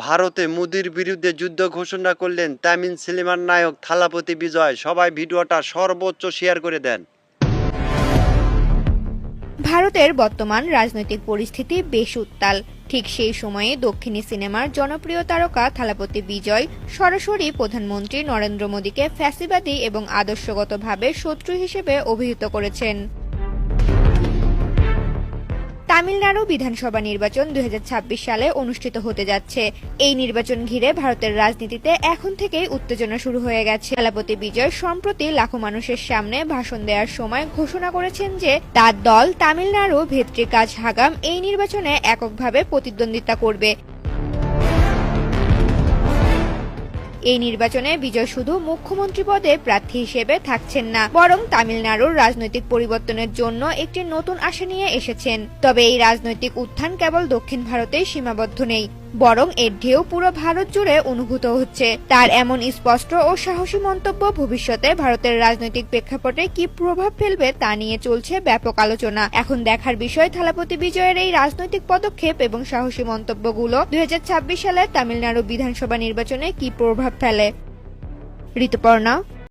ভারতে মোদির বিরুদ্ধে যুদ্ধ ঘোষণা করলেন তামিল সিনেমার নায়ক থালাপতি বিজয়। সবাই ভিডিওটা সর্বোচ্চ শেয়ার করে দেন। ভারতের বর্তমান রাজনৈতিক পরিস্থিতি বেশ উত্তাল। ঠিক সেই সময়ে দক্ষিণী সিনেমার জনপ্রিয় তারকা থালাপতি বিজয় সরাসরি প্রধানমন্ত্রী নরেন্দ্র মোদীকে ফ্যাসিবাদী এবং আদর্শগতভাবে শত্রু হিসেবে অভিহিত করেছেন। তামিলনাড়ু বিধানসভা নির্বাচন 2026 সালে অনুষ্ঠিত হতে যাচ্ছে। এই নির্বাচন ঘিরে ভারতের রাজনীতিতে এখন থেকেই উত্তেজনা শুরু হয়ে গেছে। থালাপতি বিজয় সম্প্রতি লাখো মানুষের সামনে ভাষণ দেওয়ার সময় ঘোষণা করেছেন যে তার দল তামিলনাড়ু ভেট্রিকাজ হাগাম এই নির্বাচনে এককভাবে প্রতিদ্বন্দ্বিতা করবে। এই নির্বাচনে বিজয় শুধু মুখ্যমন্ত্রী পদে প্রার্থী হিসেবে থাকছেন না, বরং তামিলনাড়ুর রাজনৈতিক পরিবর্তনের জন্য একটি নতুন আশা নিয়ে এসেছেন। তবে এই রাজনৈতিক উত্থান কেবল দক্ষিণ ভারতেই সীমাবদ্ধ নেই, বরং এর ঢেউ পুরো ভারত জুড়ে অনুভূত হচ্ছে। তার এমন স্পষ্ট ও সাহসী মন্তব্য ভবিষ্যতে ভারতের রাজনৈতিক প্রেক্ষাপটে কি প্রভাব ফেলবে তা নিয়ে চলছে ব্যাপক আলোচনা। এখন দেখার বিষয় থালাপতি বিজয়ের এই রাজনৈতিক পদক্ষেপ এবং সাহসী মন্তব্যগুলো 2026 সালের তামিলনাড়ু বিধানসভা নির্বাচনে কি প্রভাব ফেলে। ঋতুপর্ণা।